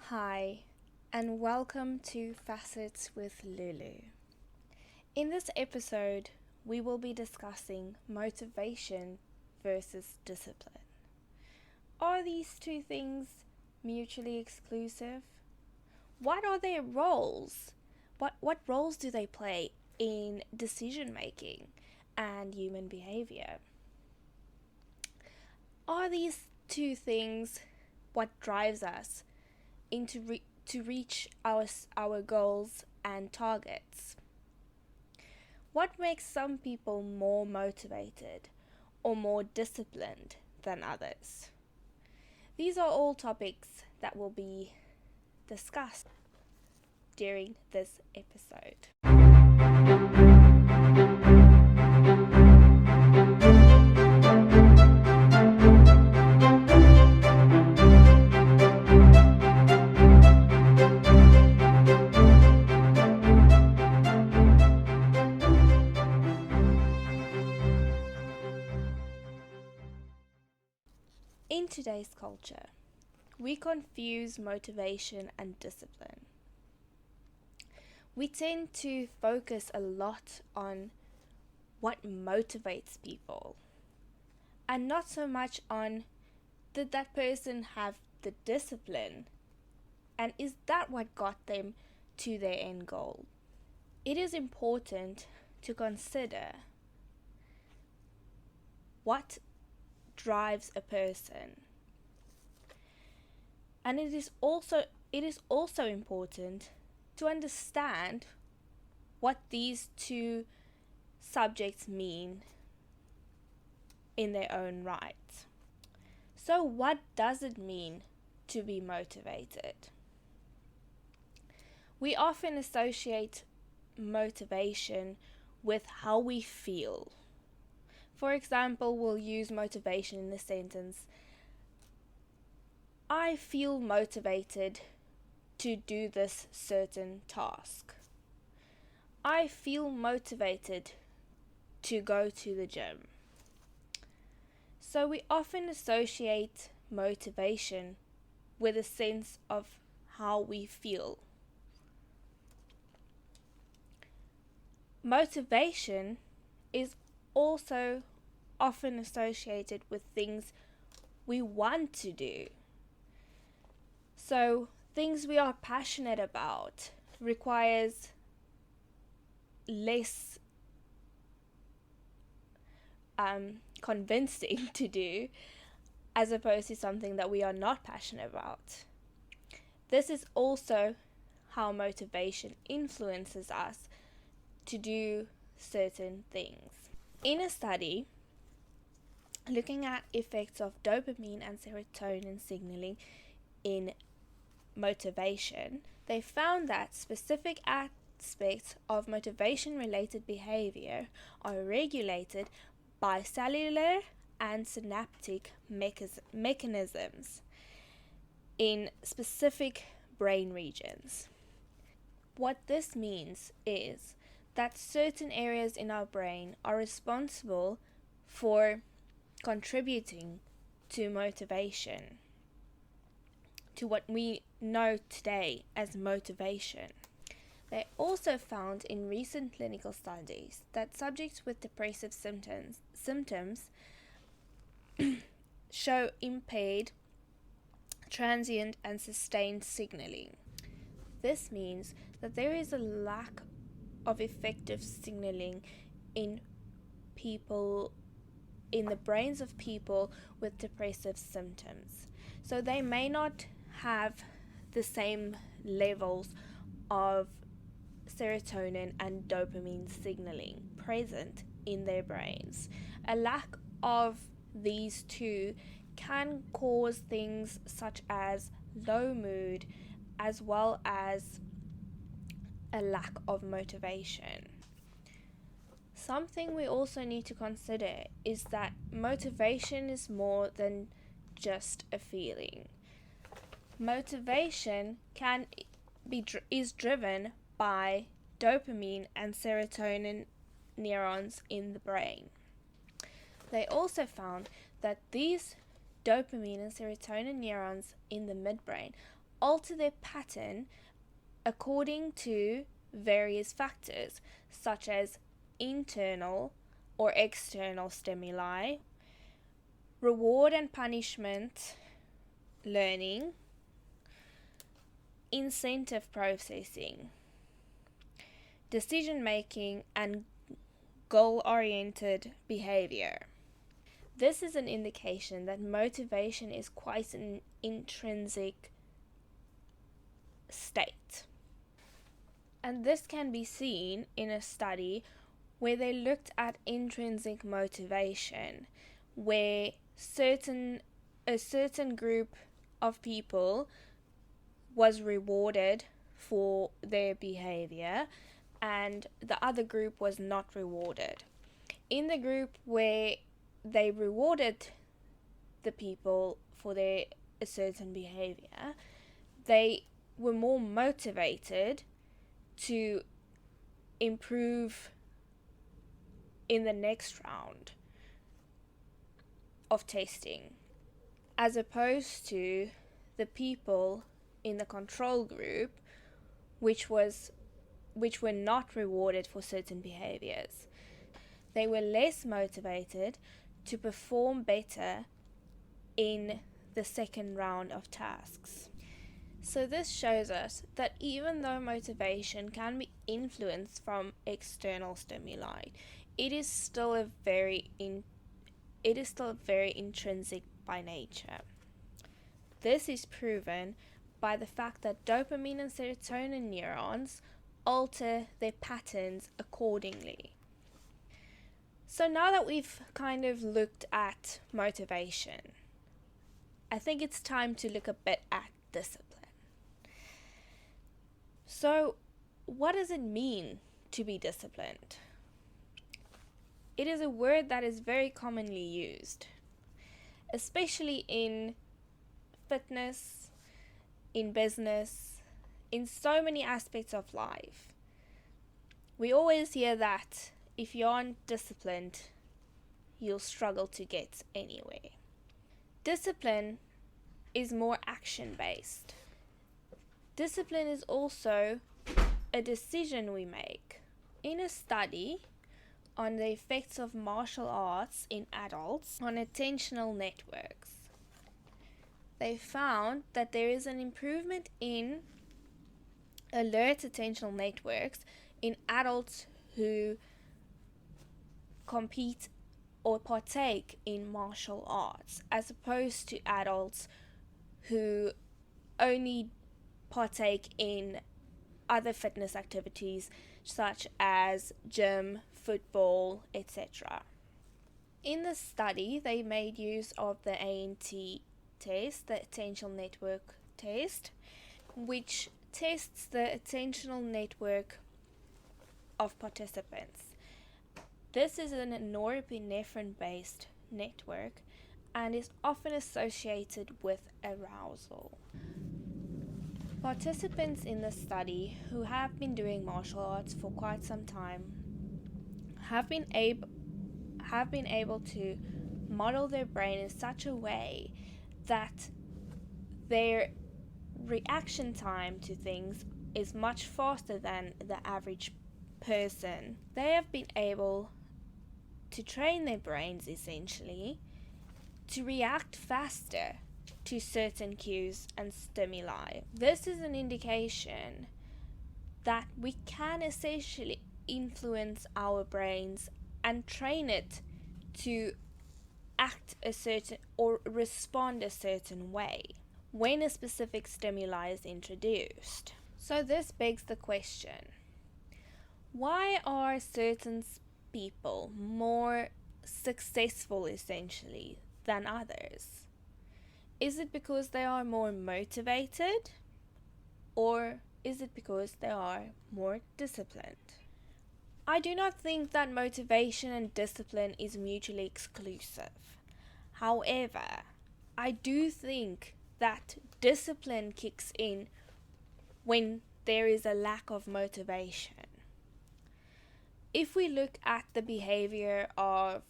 Hi, and welcome to FACETS with Lulu. In this episode, we will be discussing motivation versus discipline. Are these two things mutually exclusive? What are their roles? What roles do they play in decision making and human behavior? Are these two things what drives us to reach our goals and targets? What makes some people more motivated or more disciplined than others? These are all topics that will be discussed during this episode. In today's culture, we confuse motivation and discipline. We tend to focus a lot on what motivates people and not so much on did that person have the discipline and is that what got them to their end goal. It is important to consider what drives a person. And it is also important to understand what these two subjects mean in their own right. So what does it mean to be motivated? We often associate motivation with how we feel. For example, we'll use motivation in the sentence, I feel motivated to do this certain task. I feel motivated to go to the gym. So we often associate motivation with a sense of how we feel. Motivation is also often associated with things we want to do. So things we are passionate about requires less convincing to do as opposed to something that we are not passionate about. This is also how motivation influences us to do certain things. In a study looking at effects of dopamine and serotonin signaling in motivation, they found that specific aspects of motivation-related behavior are regulated by cellular and synaptic mechanisms in specific brain regions. What this means is that certain areas in our brain are responsible for contributing to motivation, to what we know today as motivation. They also found in recent clinical studies that subjects with depressive symptoms show impaired transient and sustained signaling. This means that there is a lack of effective signaling in the brains of people with depressive symptoms. So they may not have the same levels of serotonin and dopamine signaling present in their brains. A lack of these two can cause things such as low mood as well as a lack of motivation. Something we also need to consider is that motivation is more than just a feeling. Motivation is driven by dopamine and serotonin neurons in the brain. They also found that these dopamine and serotonin neurons in the midbrain alter their pattern according to various factors, such as internal or external stimuli, reward and punishment learning, incentive processing, decision making, and goal-oriented behavior. This is an indication that motivation is quite an intrinsic state. And this can be seen in a study where they looked at intrinsic motivation, where a certain group of people was rewarded for their behavior and the other group was not rewarded. In the group where they rewarded the people for their a certain behavior, they were more motivated to improve in the next round of testing, as opposed to the people in the control group which were not rewarded for certain behaviors. They were less motivated to perform better in the second round of tasks. So this shows us that even though motivation can be influenced from external stimuli, it is still very intrinsic by nature. This is proven by the fact that dopamine and serotonin neurons alter their patterns accordingly. So now that we've kind of looked at motivation, I think it's time to look a bit at discipline. So, what does it mean to be disciplined? It is a word that is very commonly used, especially in fitness, in business, in so many aspects of life. We always hear that if you aren't disciplined, you'll struggle to get anywhere. Discipline is more action-based. Discipline is also a decision we make. In a study on the effects of martial arts in adults on attentional networks, they found that there is an improvement in alert attentional networks in adults who compete or partake in martial arts, as opposed to adults who only partake in other fitness activities such as gym, football, etc. In the study, they made use of the ANT test, the attentional network test, which tests the attentional network of participants. This is a norepinephrine-based network and is often associated with arousal. Participants in the study who have been doing martial arts for quite some time have been able to model their brain in such a way that their reaction time to things is much faster than the average person. They have been able to train their brains essentially to react faster to certain cues and stimuli. This is an indication that we can essentially influence our brains and train it to act a certain or respond a certain way when a specific stimuli is introduced. So this begs the question, why are certain people more successful essentially than others? Is it because they are more motivated, or is it because they are more disciplined? I do not think that motivation and discipline is mutually exclusive. However, I do think that discipline kicks in when there is a lack of motivation. If we look at the behavior of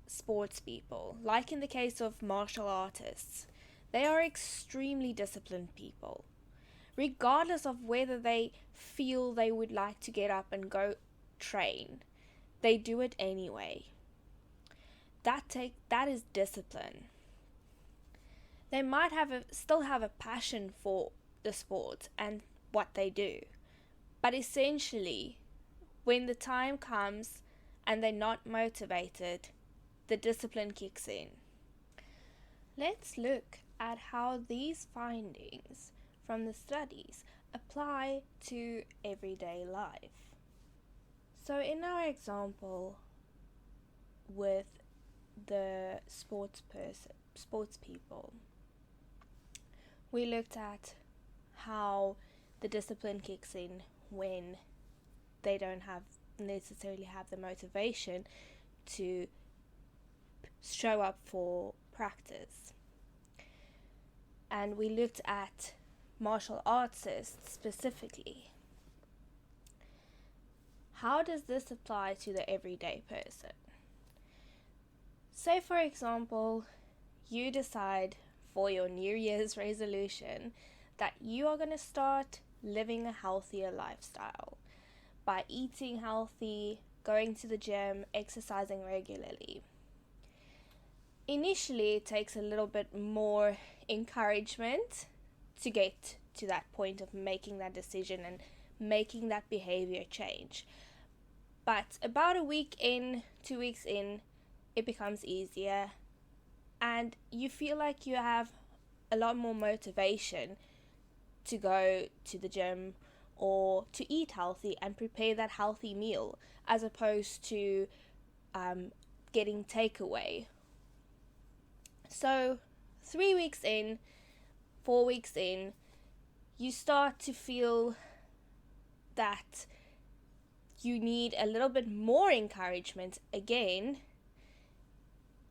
sports people, like in the case of martial artists, They are extremely disciplined people. Regardless of whether they feel they would like to get up and go train, they do it anyway. That is discipline. They might still have a passion for the sport and what they do, but essentially, when the time comes and they're not motivated, the discipline kicks in. Let's look at how these findings from the studies apply to everyday life. So in our example with the sports people, we looked at how the discipline kicks in when they don't necessarily have the motivation to show up for practice. And we looked at martial artists specifically. How does this apply to the everyday person? Say, for example, you decide for your New Year's resolution that you are going to start living a healthier lifestyle by eating healthy, going to the gym, exercising regularly. Initially, it takes a little bit more encouragement to get to that point of making that decision and making that behavior change. But about a week in, 2 weeks in, it becomes easier and you feel like you have a lot more motivation to go to the gym or to eat healthy and prepare that healthy meal as opposed to getting takeaway. So 3 weeks in, 4 weeks in, you start to feel that you need a little bit more encouragement again,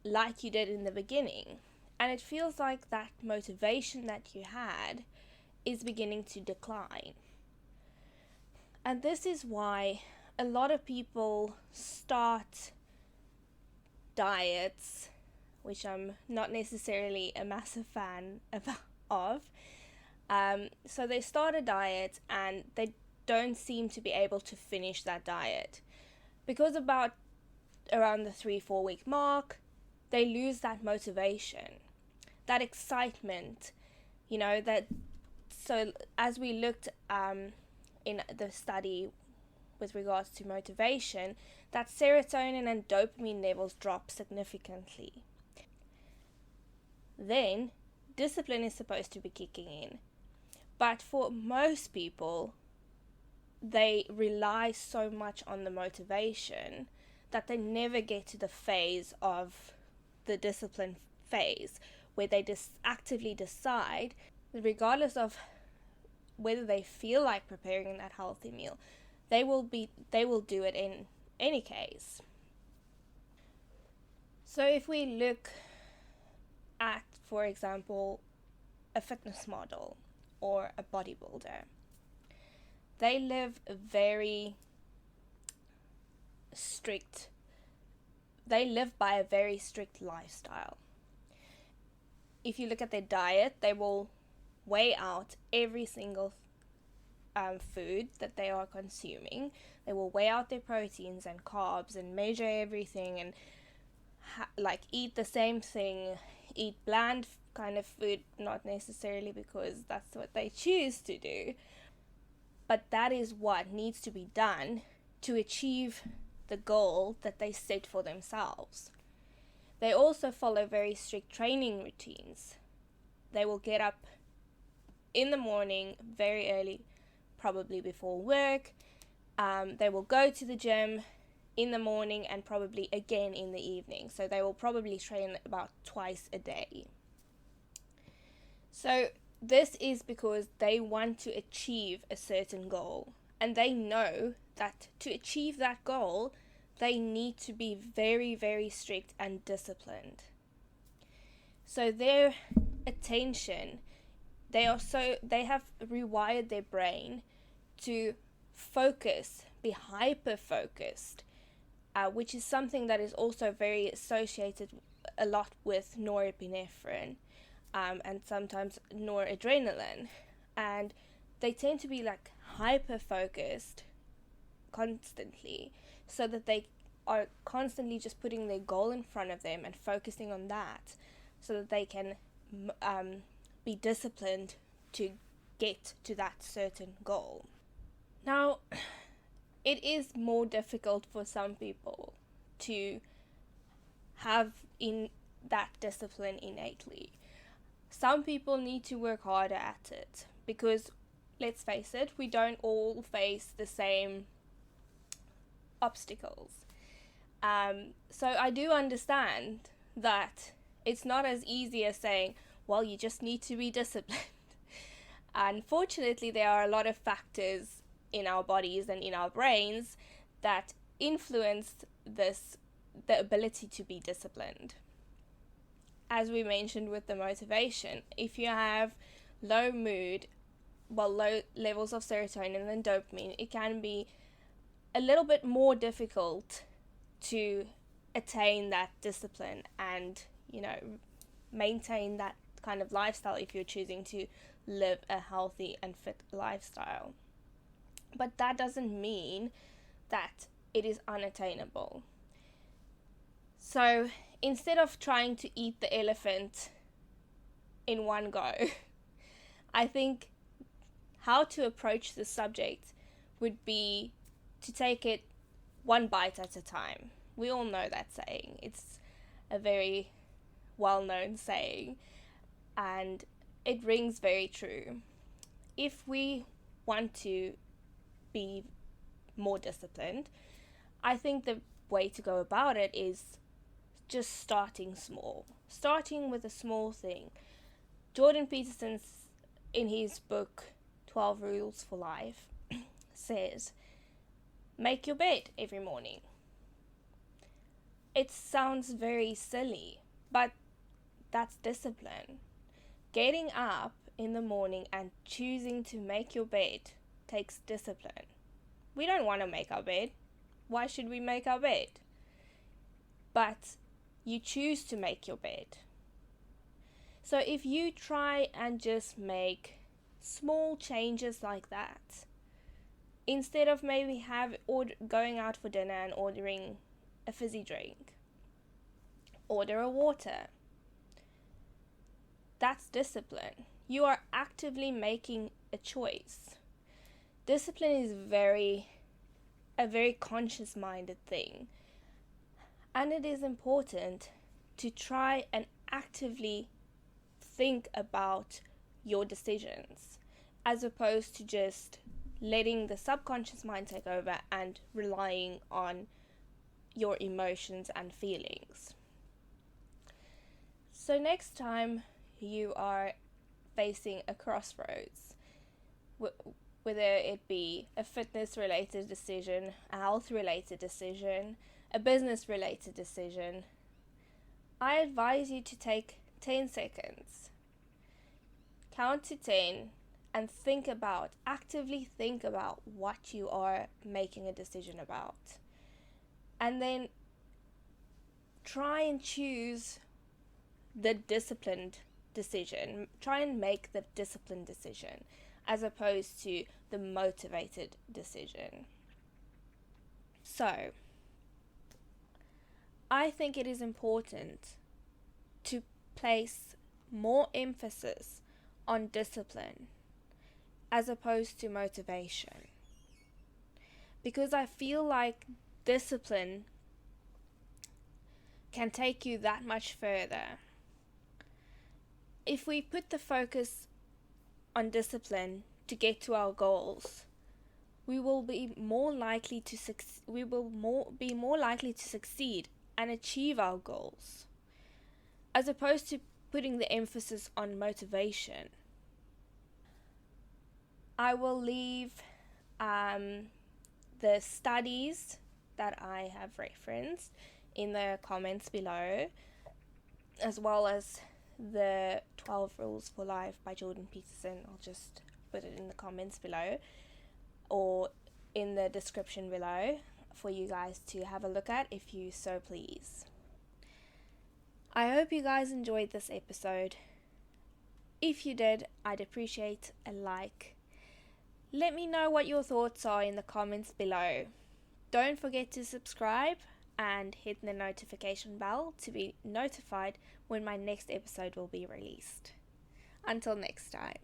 like you did in the beginning. And it feels like that motivation that you had is beginning to decline. And this is why a lot of people start diets, which I'm not necessarily a massive fan of. So they start a diet and they don't seem to be able to finish that diet. Because around the 3-4 week mark, they lose that motivation, that excitement, so as we looked in the study with regards to motivation, that serotonin and dopamine levels drop significantly. Then discipline is supposed to be kicking in. But for most people, they rely so much on the motivation that they never get to the phase of the discipline phase where they actively decide, regardless of whether they feel like preparing that healthy meal, they will do it in any case. So if we look at, for example, a fitness model or a bodybuilder, they live by a very strict lifestyle. If you look at their diet, they will weigh out every single food that they are consuming. They will weigh out their proteins and carbs and measure everything and eat the same thing, eat bland kind of food, not necessarily because that's what they choose to do, but that is what needs to be done to achieve the goal that they set for themselves. They also follow very strict training routines. They will get up in the morning very early, probably before work. They will go to the gym in the morning and probably again in the evening. So they will probably train about twice a day. So this is because they want to achieve a certain goal. And they know that to achieve that goal, they need to be very, very strict and disciplined. So their attention, they have rewired their brain to focus, be hyper-focused, which is something that is also very associated a lot with norepinephrine. and sometimes noradrenaline, and they tend to be like hyper focused constantly, so that they are constantly just putting their goal in front of them and focusing on that, so that they can be disciplined to get to that certain goal. Now, it is more difficult for some people to have in that discipline innately. Some people need to work harder at it because, let's face it, we don't all face the same obstacles. So I do understand that it's not as easy as saying, well, you just need to be disciplined. Unfortunately, there are a lot of factors in our bodies and in our brains that influence the ability to be disciplined. As we mentioned with the motivation, if you have low mood, low levels of serotonin and dopamine, it can be a little bit more difficult to attain that discipline and, maintain that kind of lifestyle if you're choosing to live a healthy and fit lifestyle. But that doesn't mean that it is unattainable. So instead of trying to eat the elephant in one go, I think how to approach the subject would be to take it one bite at a time. We all know that saying. It's a very well-known saying, and it rings very true. If we want to be more disciplined, I think the way to go about it is just starting small. Starting with a small thing. Jordan Peterson, in his book 12 Rules for Life, says, make your bed every morning. It sounds very silly, but that's discipline. Getting up in the morning and choosing to make your bed takes discipline. We don't want to make our bed. Why should we make our bed? But you choose to make your bed. So if you try and just make small changes like that, instead of maybe going out for dinner and ordering a fizzy drink, order a water. That's discipline. You are actively making a choice. Discipline is a very conscious-minded thing. And it is important to try and actively think about your decisions, as opposed to just letting the subconscious mind take over and relying on your emotions and feelings. So next time you are facing a crossroads, whether it be a fitness-related decision, a health-related decision, a business-related decision, I advise you to take 10 seconds. Count to 10 and actively think about what you are making a decision about. And then try and choose the disciplined decision. Try and make the disciplined decision as opposed to the motivated decision. So, I think it is important to place more emphasis on discipline as opposed to motivation, because I feel like discipline can take you that much further. If we put the focus on discipline to get to our goals, we will be more likely to succeed and achieve our goals, as opposed to putting the emphasis on motivation. I will leave the studies that I have referenced in the comments below, as well as the 12 Rules for Life by Jordan Peterson. I'll just put it in the comments below or in the description below for you guys to have a look at if you so please. I hope you guys enjoyed this episode. If you did, I'd appreciate a like. Let me know what your thoughts are in the comments below. Don't forget to subscribe and hit the notification bell to be notified when my next episode will be released. Until next time.